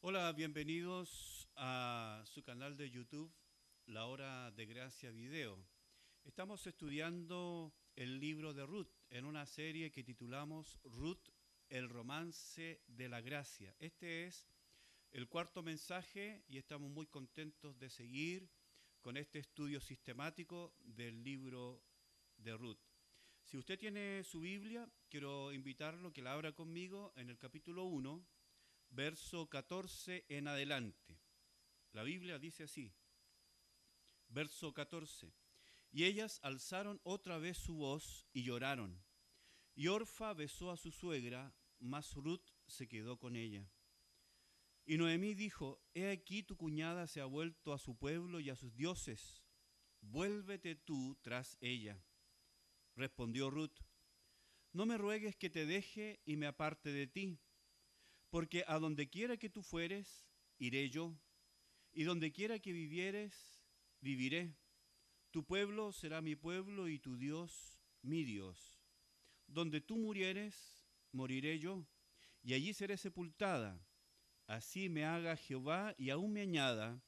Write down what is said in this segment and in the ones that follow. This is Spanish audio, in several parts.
Hola, bienvenidos a su canal de YouTube, La Hora de Gracia Video. Estamos estudiando el libro de Ruth en una serie que titulamos Ruth, el romance de la gracia. Este es el cuarto mensaje y estamos muy contentos de seguir con este estudio sistemático del libro de Ruth. Si usted tiene su Biblia, quiero invitarlo a que la abra conmigo en el capítulo 1, verso 14 en adelante. La Biblia dice así, verso 14. Y ellas alzaron otra vez su voz y lloraron. Y Orfa besó a su suegra, mas Ruth se quedó con ella. Y Noemí dijo, he aquí tu cuñada se ha vuelto a su pueblo y a sus dioses. Vuélvete tú tras ella. Respondió Ruth, no me ruegues que te deje y me aparte de ti, porque a donde quiera que tú fueres, iré yo, y donde quiera que vivieres, viviré. Tu pueblo será mi pueblo y tu Dios mi Dios. Donde tú murieres, moriré yo, y allí seré sepultada. Así me haga Jehová y aún me añada,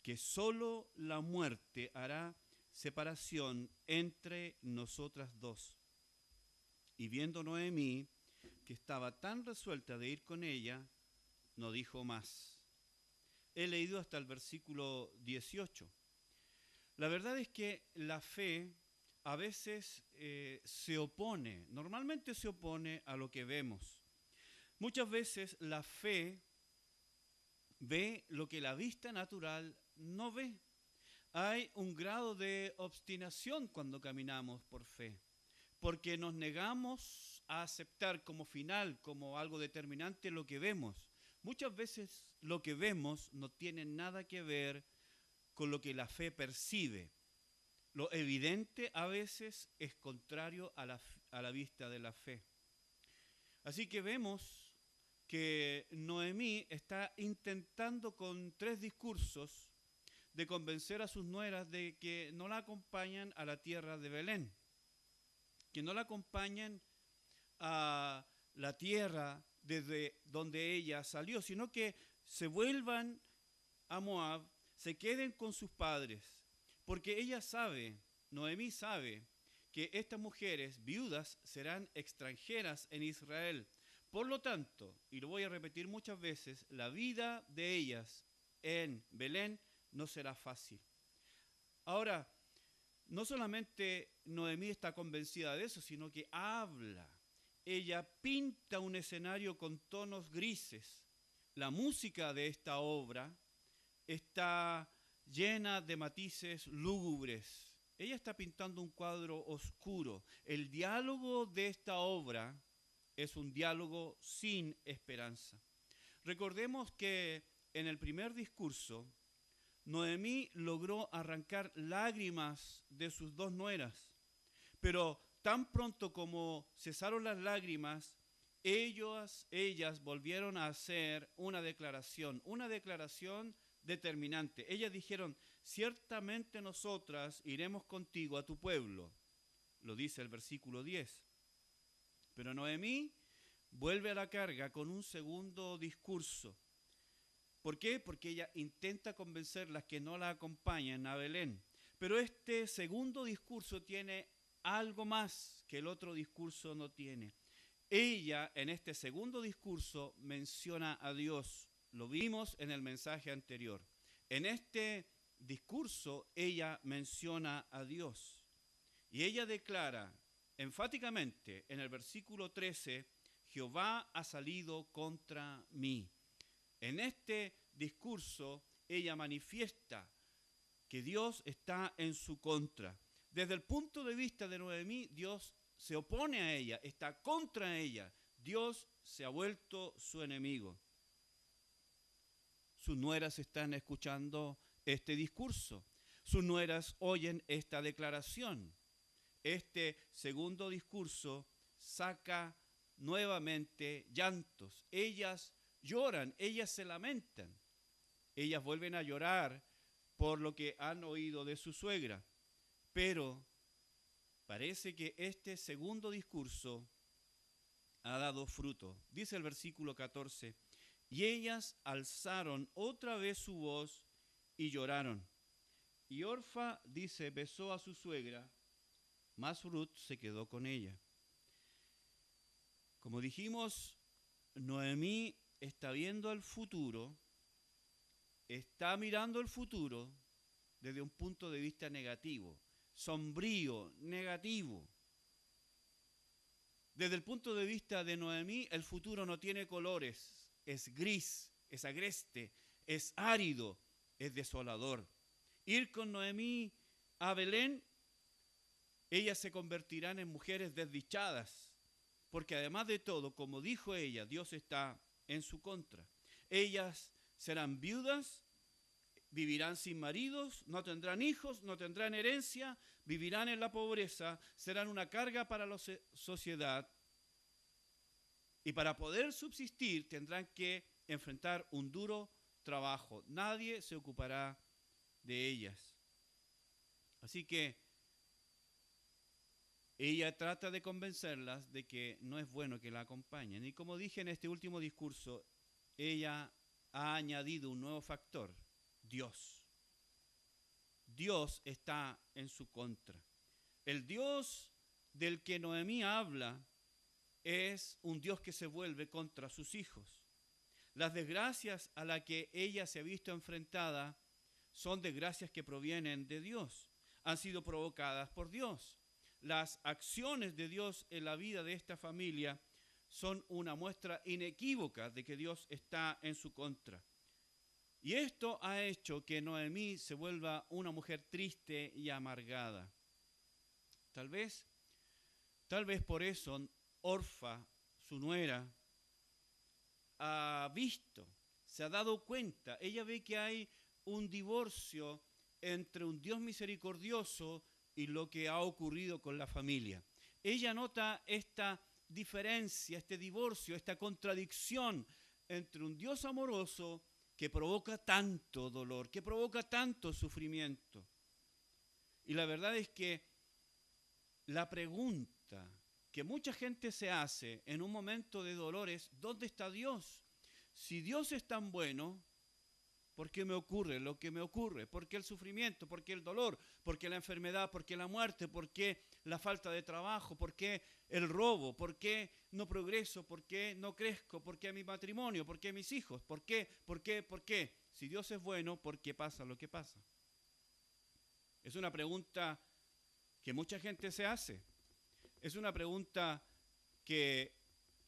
que solo la muerte hará separación entre nosotras dos. Y viendo Noemí, que estaba tan resuelta de ir con ella, no dijo más. He leído hasta el versículo 18. La verdad es que la fe a veces normalmente se opone a lo que vemos. Muchas veces la fe ve lo que la vista natural no ve. Hay un grado de obstinación cuando caminamos por fe, porque nos negamos a aceptar como final, como algo determinante lo que vemos. Muchas veces lo que vemos no tiene nada que ver con lo que la fe percibe. Lo evidente a veces es contrario a la vista de la fe. Así que vemos que Noemí está intentando con tres discursos de convencer a sus nueras de que no la acompañan a la tierra de Belén, que no la acompañan a la tierra desde donde ella salió, sino que se vuelvan a Moab, se queden con sus padres, porque ella sabe, Noemí sabe, que estas mujeres viudas serán extranjeras en Israel. Por lo tanto, y lo voy a repetir muchas veces, la vida de ellas en Belén no será fácil. Ahora, no solamente Noemí está convencida de eso, sino que habla. Ella pinta un escenario con tonos grises. La música de esta obra está llena de matices lúgubres. Ella está pintando un cuadro oscuro. El diálogo de esta obra es un diálogo sin esperanza. Recordemos que en el primer discurso, Noemí logró arrancar lágrimas de sus dos nueras, pero tan pronto como cesaron las lágrimas, ellas volvieron a hacer una declaración determinante. Ellas dijeron, ciertamente nosotras iremos contigo a tu pueblo, lo dice el versículo 10. Pero Noemí vuelve a la carga con un segundo discurso. ¿Por qué? Porque ella intenta convencer a las que no la acompañan a Belén. Pero este segundo discurso tiene algo más que el otro discurso no tiene. Ella en este segundo discurso menciona a Dios. Lo vimos en el mensaje anterior. En este discurso ella menciona a Dios. Y ella declara enfáticamente en el versículo 13, Jehová ha salido contra mí. En este discurso ella manifiesta que Dios está en su contra. Desde el punto de vista de Noemí, Dios se opone a ella, está contra ella. Dios se ha vuelto su enemigo. Sus nueras están escuchando este discurso. Sus nueras oyen esta declaración. Este segundo discurso saca nuevamente llantos. Ellas lloran, ellas se lamentan. Ellas vuelven a llorar por lo que han oído de su suegra. Pero parece que este segundo discurso ha dado fruto. Dice el versículo 14, Y ellas alzaron otra vez su voz y lloraron. Y Orfa, dice, besó a su suegra, mas Ruth se quedó con ella. Como dijimos, Noemí está viendo el futuro, está mirando el futuro desde un punto de vista negativo, sombrío, negativo. Desde el punto de vista de Noemí, el futuro no tiene colores, es gris, es agreste, es árido, es desolador. Ir con Noemí a Belén, ellas se convertirán en mujeres desdichadas, porque además de todo, como dijo ella, Dios está en su contra. Ellas serán viudas, vivirán sin maridos, no tendrán hijos, no tendrán herencia, vivirán en la pobreza, serán una carga para la sociedad y para poder subsistir tendrán que enfrentar un duro trabajo. Nadie se ocupará de ellas. Así que ella trata de convencerlas de que no es bueno que la acompañen. Y como dije en este último discurso, ella ha añadido un nuevo factor: Dios. Dios está en su contra. El Dios del que Noemí habla es un Dios que se vuelve contra sus hijos. Las desgracias a las que ella se ha visto enfrentada son desgracias que provienen de Dios, han sido provocadas por Dios. Las acciones de Dios en la vida de esta familia son una muestra inequívoca de que Dios está en su contra. Y esto ha hecho que Noemí se vuelva una mujer triste y amargada. Tal vez por eso Orfa, su nuera, ha visto, se ha dado cuenta, ella ve que hay un divorcio entre un Dios misericordioso y lo que ha ocurrido con la familia. Ella nota esta diferencia, este divorcio, esta contradicción entre un Dios amoroso que provoca tanto dolor, que provoca tanto sufrimiento. Y la verdad es que la pregunta que mucha gente se hace en un momento de dolor es: ¿dónde está Dios? Si Dios es tan bueno, ¿por qué me ocurre lo que me ocurre? ¿Por qué el sufrimiento? ¿Por qué el dolor? ¿Por qué la enfermedad? ¿Por qué la muerte? ¿Por qué la falta de trabajo? ¿Por qué el robo? ¿Por qué no progreso? ¿Por qué no crezco? ¿Por qué mi matrimonio? ¿Por qué mis hijos? ¿Por qué? ¿Por qué? ¿Por qué? Si Dios es bueno, ¿por qué pasa lo que pasa? Es una pregunta que mucha gente se hace. Es una pregunta que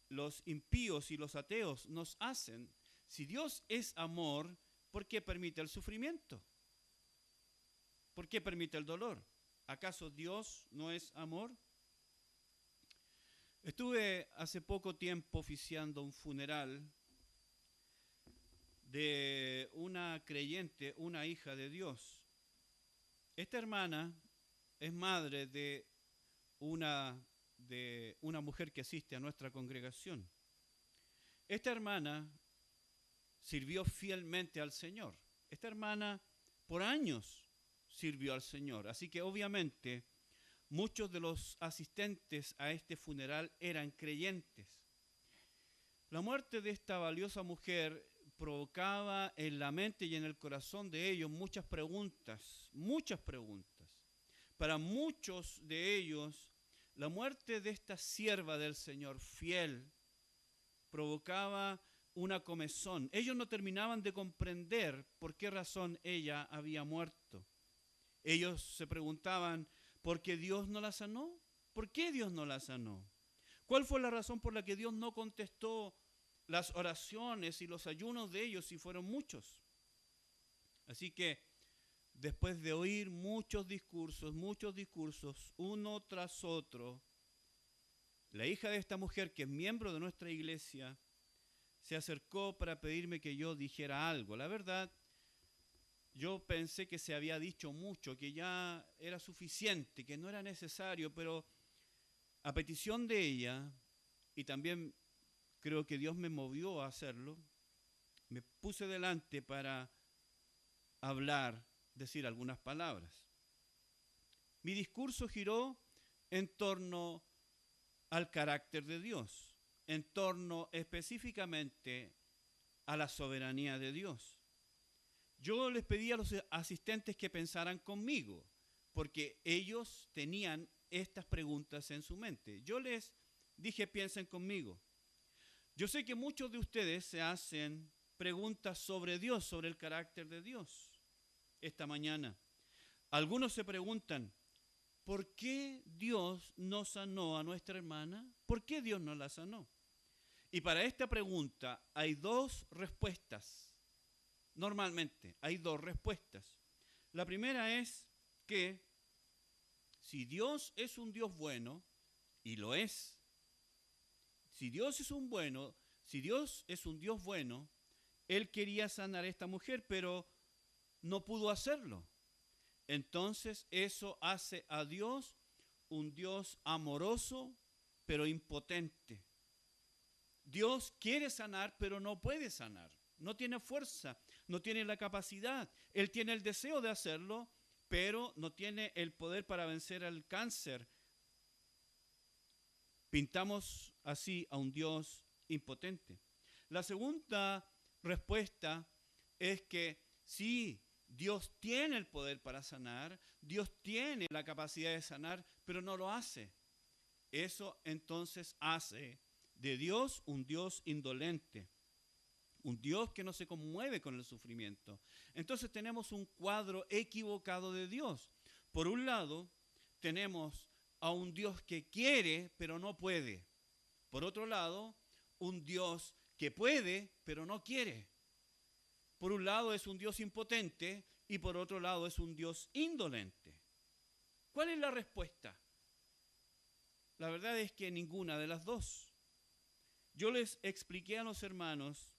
los impíos y los ateos nos hacen. Si Dios es amor, ¿por qué permite el sufrimiento? ¿Por qué permite el dolor? ¿Acaso Dios no es amor? Estuve hace poco tiempo oficiando un funeral de una creyente, una hija de Dios. Esta hermana es madre de una mujer que asiste a nuestra congregación. Esta hermana sirvió fielmente al Señor. Esta hermana por años sirvió al Señor. Así que obviamente muchos de los asistentes a este funeral eran creyentes. La muerte de esta valiosa mujer provocaba en la mente y en el corazón de ellos muchas preguntas. Para muchos de ellos, la muerte de esta sierva del Señor fiel provocaba una comezón. Ellos no terminaban de comprender por qué razón ella había muerto. Ellos se preguntaban: ¿por qué Dios no la sanó? ¿Por qué Dios no la sanó? ¿Cuál fue la razón por la que Dios no contestó las oraciones y los ayunos de ellos, si fueron muchos? Así que después de oír muchos discursos, uno tras otro, la hija de esta mujer, que es miembro de nuestra iglesia, se acercó para pedirme que yo dijera algo. La verdad, yo pensé que se había dicho mucho, que ya era suficiente, que no era necesario, pero a petición de ella, y también creo que Dios me movió a hacerlo, me puse delante para hablar, decir algunas palabras. Mi discurso giró en torno al carácter de Dios, en torno específicamente a la soberanía de Dios. Yo les pedí a los asistentes que pensaran conmigo, porque ellos tenían estas preguntas en su mente. Yo les dije, piensen conmigo. Yo sé que muchos de ustedes se hacen preguntas sobre Dios, sobre el carácter de Dios esta mañana. Algunos se preguntan, ¿por qué Dios no sanó a nuestra hermana? ¿Por qué Dios no la sanó? Y para esta pregunta hay dos respuestas. Normalmente hay dos respuestas. La primera es que si Dios es un Dios bueno, y lo es, si Dios es un Dios bueno, Él quería sanar a esta mujer, pero no pudo hacerlo. Entonces eso hace a Dios un Dios amoroso, pero impotente. Dios quiere sanar, pero no puede sanar. No tiene fuerza, no tiene la capacidad. Él tiene el deseo de hacerlo, pero no tiene el poder para vencer al cáncer. Pintamos así a un Dios impotente. La segunda respuesta es que sí, Dios tiene el poder para sanar, Dios tiene la capacidad de sanar, pero no lo hace. Eso entonces hace de Dios un Dios indolente, un Dios que no se conmueve con el sufrimiento. Entonces tenemos un cuadro equivocado de Dios. Por un lado, tenemos a un Dios que quiere, pero no puede. Por otro lado, un Dios que puede, pero no quiere. Por un lado es un Dios impotente y por otro lado es un Dios indolente. ¿Cuál es la respuesta? La verdad es que ninguna de las dos. Yo les expliqué a los hermanos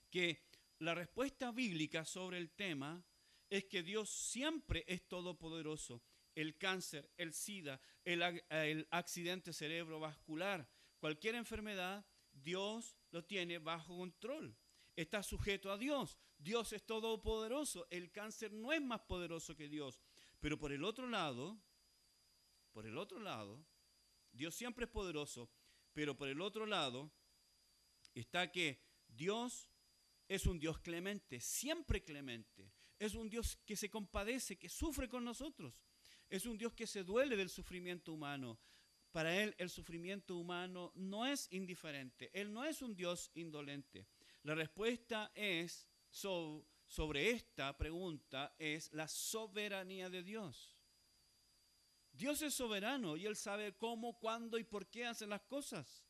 que la respuesta bíblica sobre el tema es que Dios siempre es todopoderoso. El cáncer, el SIDA, el accidente cerebrovascular, cualquier enfermedad, Dios lo tiene bajo control. Está sujeto a Dios. Dios es todopoderoso. El cáncer no es más poderoso que Dios. Pero por el otro lado, Dios siempre es poderoso, pero por el otro lado está que Dios es un Dios clemente, siempre clemente. Es un Dios que se compadece, que sufre con nosotros. Es un Dios que se duele del sufrimiento humano. Para Él el sufrimiento humano no es indiferente. Él no es un Dios indolente. La respuesta es sobre esta pregunta es la soberanía de Dios. Dios es soberano y Él sabe cómo, cuándo y por qué hacen las cosas.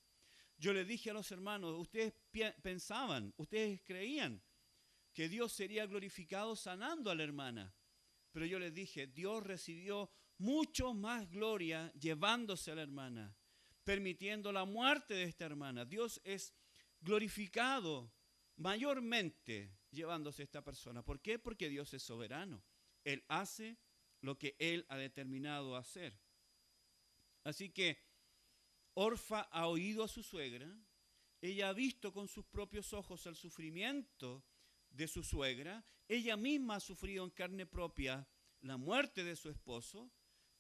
Yo le dije a los hermanos, ustedes pensaban, ustedes creían que Dios sería glorificado sanando a la hermana. Pero yo les dije, Dios recibió mucho más gloria llevándose a la hermana, permitiendo la muerte de esta hermana. Dios es glorificado mayormente llevándose a esta persona. ¿Por qué? Porque Dios es soberano. Él hace lo que Él ha determinado hacer. Así que Orfa ha oído a su suegra, ella ha visto con sus propios ojos el sufrimiento de su suegra, ella misma ha sufrido en carne propia la muerte de su esposo,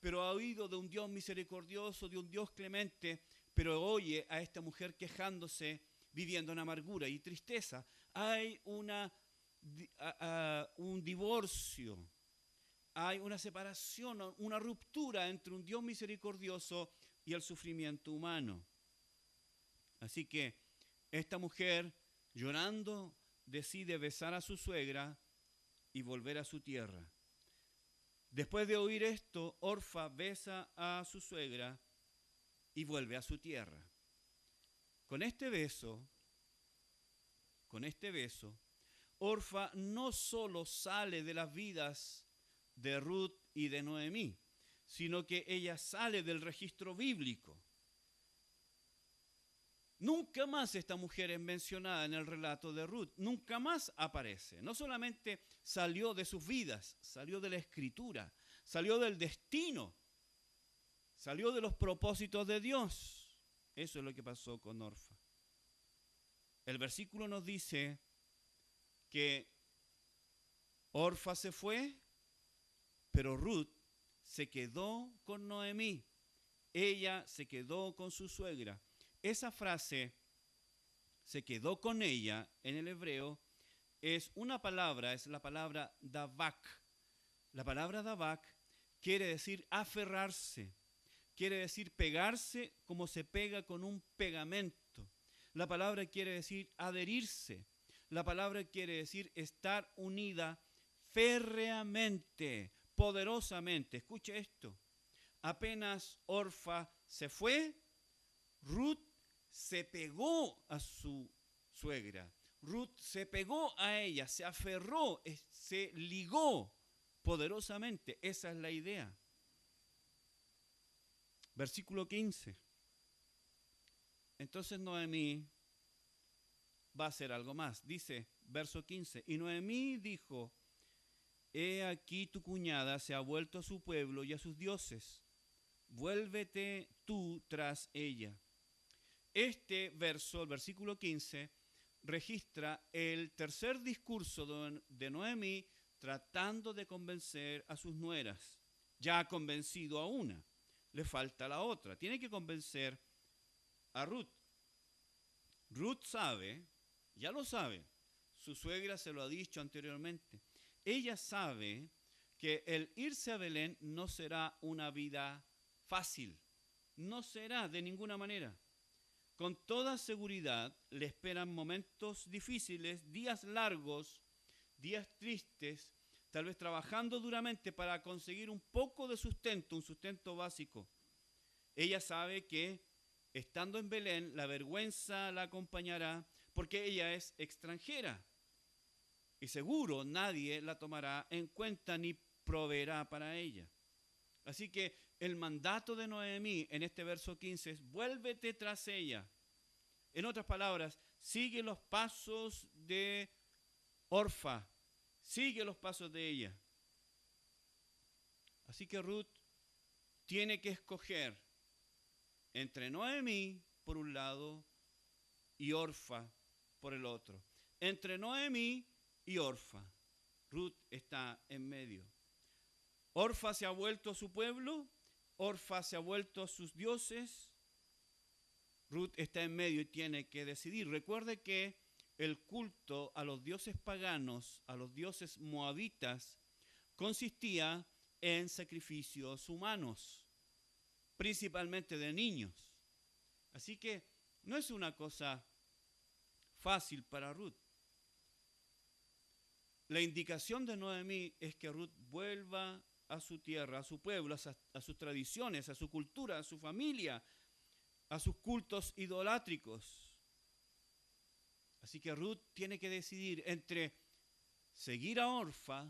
pero ha oído de un Dios misericordioso, de un Dios clemente, pero oye a esta mujer quejándose, viviendo en amargura y tristeza. Hay un divorcio, hay una separación, una ruptura entre un Dios misericordioso y el sufrimiento humano. Así que esta mujer, llorando, decide besar a su suegra y volver a su tierra. Después de oír esto, Orfa besa a su suegra y vuelve a su tierra. Con este beso, Orfa no solo sale de las vidas de Ruth y de Noemí, sino que ella sale del registro bíblico. Nunca más esta mujer es mencionada en el relato de Ruth, nunca más aparece. No solamente salió de sus vidas, salió de la escritura, salió del destino, salió de los propósitos de Dios. Eso es lo que pasó con Orfa. El versículo nos dice que Orfa se fue, pero Ruth se quedó con Noemí. Ella se quedó con su suegra. Esa frase se quedó con ella, en el hebreo, es una palabra, es la palabra davak. La palabra davak quiere decir aferrarse, quiere decir pegarse como se pega con un pegamento. La palabra quiere decir adherirse. La palabra quiere decir estar unida férreamente, poderosamente. Escuche esto. Apenas Orfa se fue, Ruth se pegó a su suegra. Ruth se pegó a ella, se aferró, se ligó poderosamente. Esa es la idea. Versículo 15. Entonces Noemí va a hacer algo más. Dice, verso 15, y Noemí dijo, he aquí tu cuñada se ha vuelto a su pueblo y a sus dioses. Vuélvete tú tras ella. Este verso, el versículo 15, registra el tercer discurso de Noemí tratando de convencer a sus nueras. Ya ha convencido a una, le falta la otra. Tiene que convencer a Ruth. Ruth sabe, ya lo sabe, su suegra se lo ha dicho anteriormente. Ella sabe que el irse a Belén no será una vida fácil, no será de ninguna manera. Con toda seguridad le esperan momentos difíciles, días largos, días tristes, tal vez trabajando duramente para conseguir un poco de sustento, un sustento básico. Ella sabe que estando en Belén la vergüenza la acompañará porque ella es extranjera y seguro nadie la tomará en cuenta ni proveerá para ella. Así que el mandato de Noemí en este verso 15 es vuélvete tras ella. En otras palabras, sigue los pasos de Orfa, sigue los pasos de ella. Así que Ruth tiene que escoger entre Noemí por un lado y Orfa por el otro. Entre Noemí y Orfa. Ruth está en medio. Orfa se ha vuelto a su pueblo, Orfa se ha vuelto a sus dioses. Ruth está en medio y tiene que decidir. Recuerde que el culto a los dioses paganos, a los dioses moabitas, consistía en sacrificios humanos, principalmente de niños. Así que no es una cosa fácil para Ruth. La indicación de Noemí es que Ruth vuelva a su tierra, a su pueblo, a sus tradiciones, a su cultura, a su familia, a sus cultos idolátricos. Así que Ruth tiene que decidir entre seguir a Orfa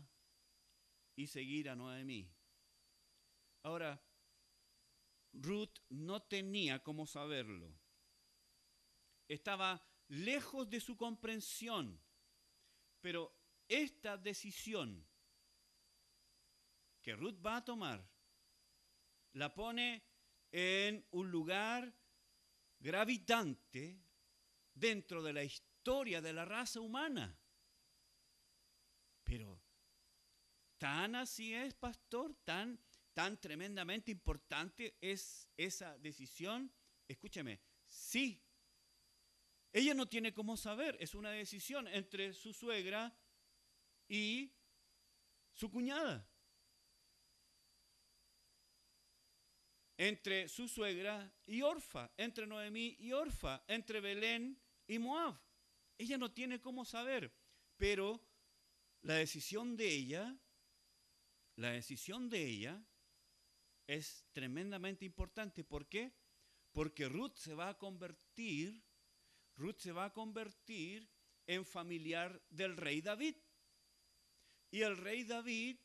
y seguir a Noemí. Ahora, Ruth no tenía cómo saberlo. Estaba lejos de su comprensión, pero esta decisión que Ruth va a tomar la pone en un lugar gravitante dentro de la historia de la raza humana. Pero tan así es, pastor, tan tremendamente importante es esa decisión. Escúcheme, sí. Ella no tiene cómo saber, es una decisión entre su suegra y su cuñada. Entre su suegra y Orfa, entre Noemí y Orfa, entre Belén y Moab. Ella no tiene cómo saber, pero la decisión de ella es tremendamente importante. ¿Por qué? Porque Ruth se va a convertir en familiar del rey David. Y el rey David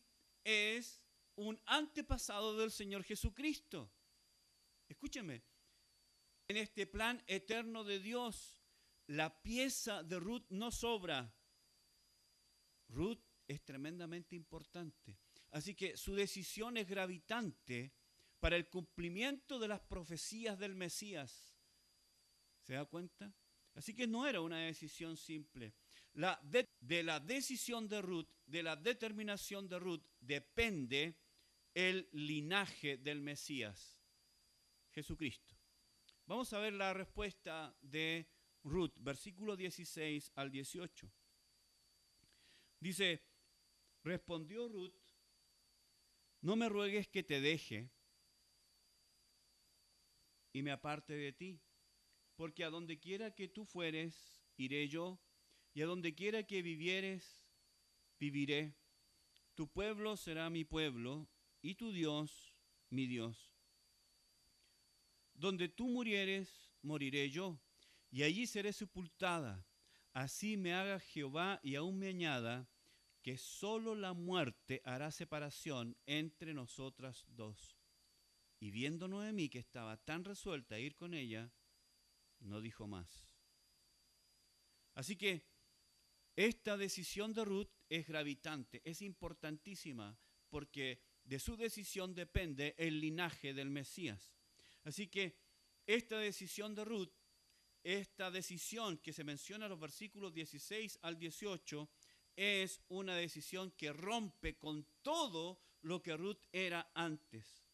es un antepasado del Señor Jesucristo. Escúcheme, en este plan eterno de Dios, la pieza de Ruth no sobra. Ruth es tremendamente importante. Así que su decisión es gravitante para el cumplimiento de las profecías del Mesías. ¿Se da cuenta? Así que no era una decisión simple. De la decisión de Ruth, de la determinación de Ruth, depende el linaje del Mesías, Jesucristo. Vamos a ver la respuesta de Ruth, versículo 16 al 18. Dice, respondió Ruth, no me ruegues que te deje y me aparte de ti, porque a donde quiera que tú fueres, iré yo, y a donde quiera que vivieres, viviré. Tu pueblo será mi pueblo, y tu Dios, mi Dios. Donde tú murieres, moriré yo, y allí seré sepultada. Así me haga Jehová y aún me añada, que solo la muerte hará separación entre nosotras dos. Y viendo Noemí que estaba tan resuelta a ir con ella, no dijo más. Así que esta decisión de Ruth es gravitante, es importantísima, porque de su decisión depende el linaje del Mesías. Así que esta decisión de Ruth, esta decisión que se menciona en los versículos 16 al 18, es una decisión que rompe con todo lo que Ruth era antes.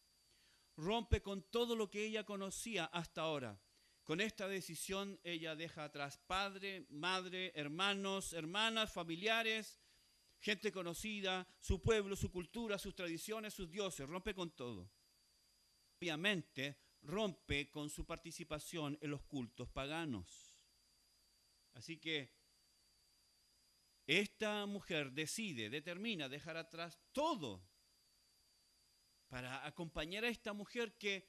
Rompe con todo lo que ella conocía hasta ahora. Con esta decisión ella deja atrás padre, madre, hermanos, hermanas, familiares, gente conocida, su pueblo, su cultura, sus tradiciones, sus dioses. Rompe con todo. Obviamente rompe con su participación en los cultos paganos. Así que esta mujer determina dejar atrás todo para acompañar a esta mujer que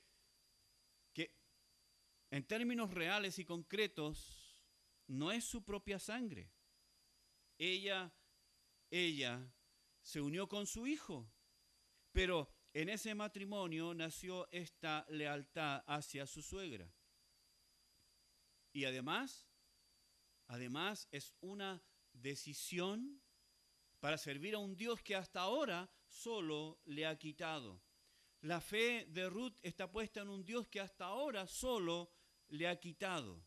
en términos reales y concretos no es su propia sangre. Ella se unió con su hijo, pero en ese matrimonio nació esta lealtad hacia su suegra. Y además es una decisión para servir a un Dios que hasta ahora solo le ha quitado. La fe de Ruth está puesta en un Dios que hasta ahora solo le ha quitado.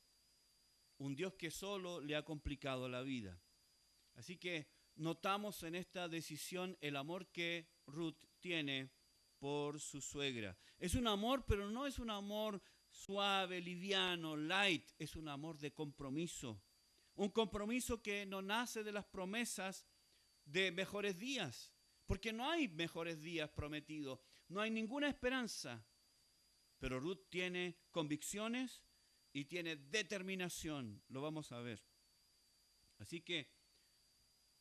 Un Dios que solo le ha complicado la vida. Así que notamos en esta decisión el amor que Ruth tiene por su suegra. Es un amor, pero no es un amor suave, liviano, light. Es un amor de compromiso. Un compromiso que no nace de las promesas de mejores días. Porque no hay mejores días prometidos. No hay ninguna esperanza. Pero Ruth tiene convicciones y tiene determinación. Lo vamos a ver. Así que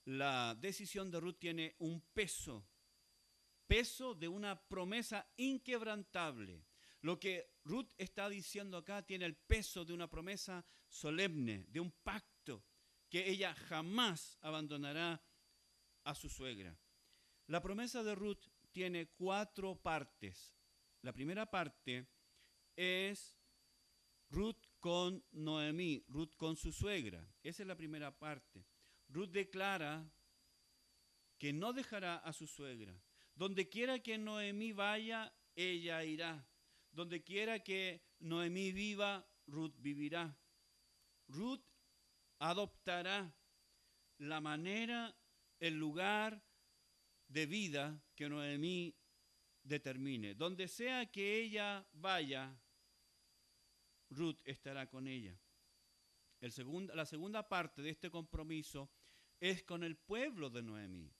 la decisión de Ruth tiene un peso de una promesa inquebrantable. Lo que Ruth está diciendo acá tiene el peso de una promesa solemne, de un pacto, que ella jamás abandonará a su suegra. La promesa de Ruth tiene 4 partes. La primera parte es Ruth con Noemí, Ruth con su suegra. Esa es la primera parte. Ruth declara que no dejará a su suegra. Donde quiera que Noemí vaya, ella irá. Donde quiera que Noemí viva, Ruth vivirá. Ruth adoptará la manera, el lugar de vida que Noemí determine. Donde sea que ella vaya, Ruth estará con ella. La segunda parte de este compromiso es con el pueblo de Noemí.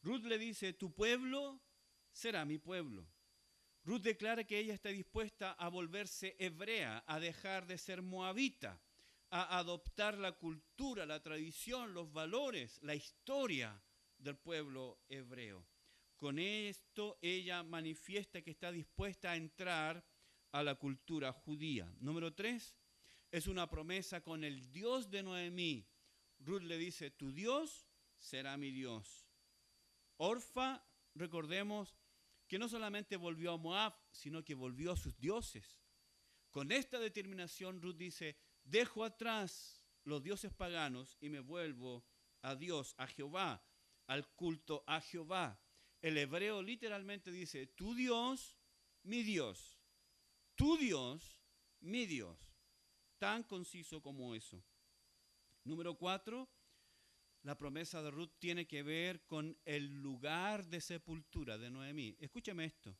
Ruth le dice, tu pueblo será mi pueblo. Ruth declara que ella está dispuesta a volverse hebrea, a dejar de ser moabita, a adoptar la cultura, la tradición, los valores, la historia del pueblo hebreo. Con esto ella manifiesta que está dispuesta a entrar a la cultura judía. Número 3, es una promesa con el Dios de Noemí. Ruth le dice, tu Dios será mi Dios. Orfa, recordemos que no solamente volvió a Moab, sino que volvió a sus dioses. Con esta determinación Ruth dice, dejo atrás los dioses paganos y me vuelvo a Dios, a Jehová, al culto a Jehová. El hebreo literalmente dice, tu Dios, mi Dios. Tu Dios, mi Dios. Tan conciso como eso. Número 4, la promesa de Ruth tiene que ver con el lugar de sepultura de Noemí. Escúchame esto.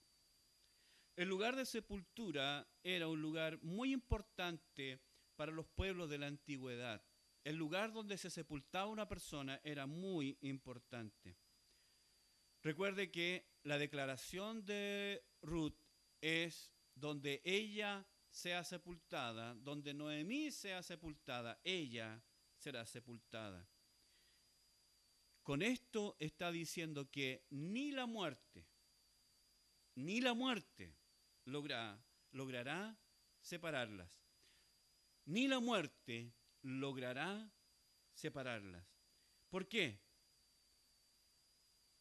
El lugar de sepultura era un lugar muy importante para los pueblos de la antigüedad. El lugar donde se sepultaba una persona era muy importante. Recuerde que la declaración de Ruth es donde ella sea sepultada, donde Noemí sea sepultada, ella será sepultada. Con esto está diciendo que ni la muerte logrará separarlas. Ni la muerte logrará separarlas. ¿Por qué?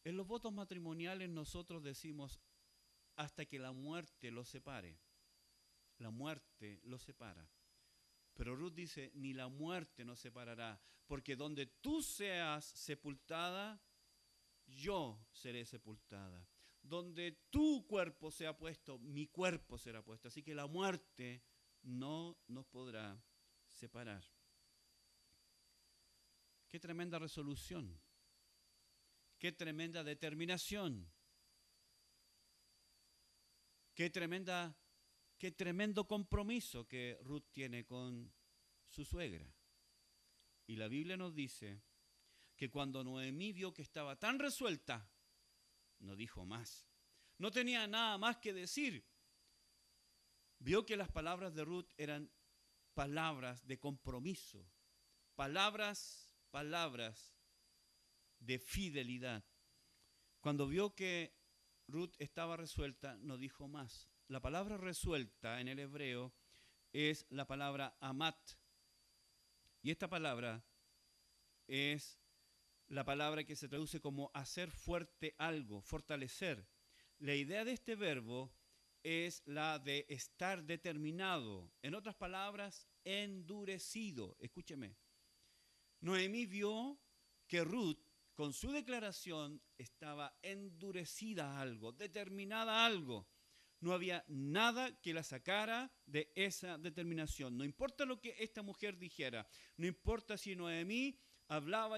En los votos matrimoniales nosotros decimos hasta que la muerte los separe. La muerte los separa. Pero Ruth dice, ni la muerte nos separará, porque donde tú seas sepultada, yo seré sepultada. Donde tu cuerpo sea puesto, mi cuerpo será puesto. Así que la muerte no nos podrá separar. Qué tremenda resolución. Qué tremenda determinación. Qué tremendo compromiso que Ruth tiene con su suegra. Y la Biblia nos dice que cuando Noemí vio que estaba tan resuelta, no dijo más. No tenía nada más que decir. Vio que las palabras de Ruth eran palabras de compromiso, palabras de fidelidad. Cuando vio que Ruth estaba resuelta, no dijo más. La palabra resuelta en el hebreo es la palabra amat. Y esta palabra es la palabra que se traduce como hacer fuerte algo, fortalecer. La idea de este verbo es la de estar determinado. En otras palabras, endurecido. Escúcheme. Noemí vio que Ruth, con su declaración, estaba endurecida a algo, determinada a algo. No había nada que la sacara de esa determinación. No importa lo que esta mujer dijera. No importa si Noemí hablaba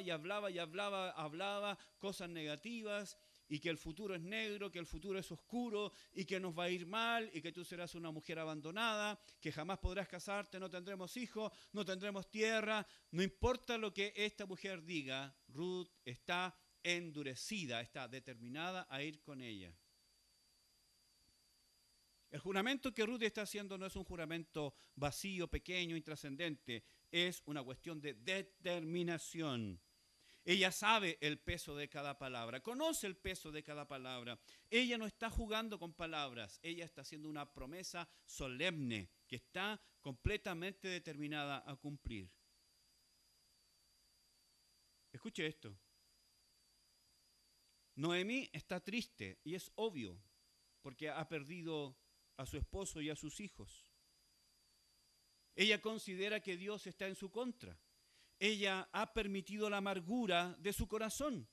cosas negativas y que el futuro es negro, que el futuro es oscuro y que nos va a ir mal y que tú serás una mujer abandonada, que jamás podrás casarte, no tendremos hijos, no tendremos tierra. No importa lo que esta mujer diga, Ruth está endurecida, está determinada a ir con ella. El juramento que Ruth está haciendo no es un juramento vacío, pequeño, intrascendente. Es una cuestión de determinación. Ella sabe el peso de cada palabra, conoce el peso de cada palabra. Ella no está jugando con palabras, ella está haciendo una promesa solemne que está completamente determinada a cumplir. Escuche esto. Noemí está triste y es obvio porque ha perdido a su esposo y a sus hijos. Ella considera que Dios está en su contra. Ella ha permitido la amargura de su corazón.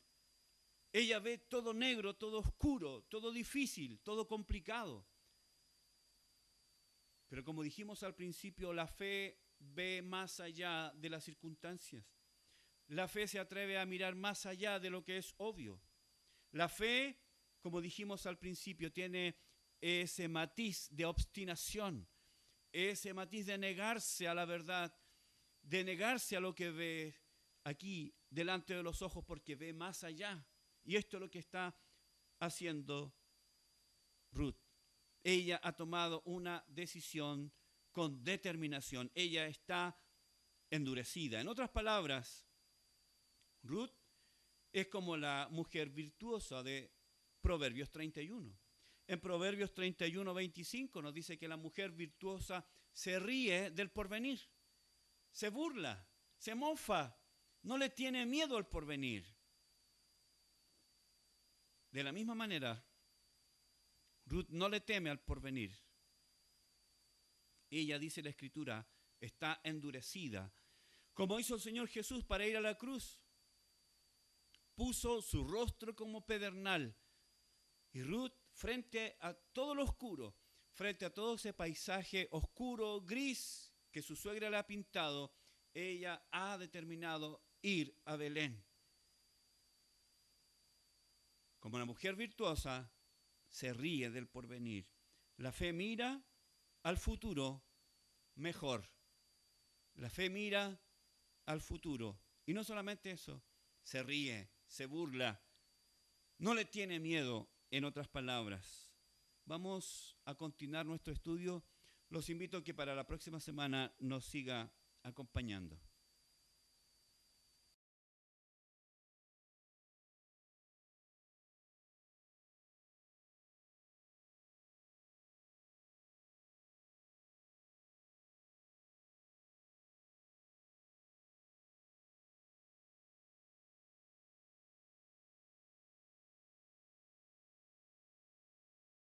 Ella ve todo negro, todo oscuro, todo difícil, todo complicado. Pero como dijimos al principio, la fe ve más allá de las circunstancias. La fe se atreve a mirar más allá de lo que es obvio. La fe, como dijimos al principio, tiene ese matiz de obstinación, ese matiz de negarse a la verdad, de negarse a lo que ve aquí delante de los ojos porque ve más allá. Y esto es lo que está haciendo Ruth. Ella ha tomado una decisión con determinación. Ella está endurecida. En otras palabras, Ruth es como la mujer virtuosa de Proverbios 31. En Proverbios 31, 25 nos dice que la mujer virtuosa se ríe del porvenir, se burla, se mofa, no le tiene miedo al porvenir. De la misma manera, Ruth no le teme al porvenir. Ella, dice la Escritura, está endurecida, como hizo el Señor Jesús para ir a la cruz. Puso su rostro como pedernal. Y Ruth, frente a todo lo oscuro, frente a todo ese paisaje oscuro, gris, que su suegra le ha pintado, ella ha determinado ir a Belén. Como una mujer virtuosa, se ríe del porvenir. La fe mira al futuro mejor. La fe mira al futuro. Y no solamente eso, se ríe, se burla, no le tiene miedo, en otras palabras. Vamos a continuar nuestro estudio. Los invito a que para la próxima semana nos siga acompañando.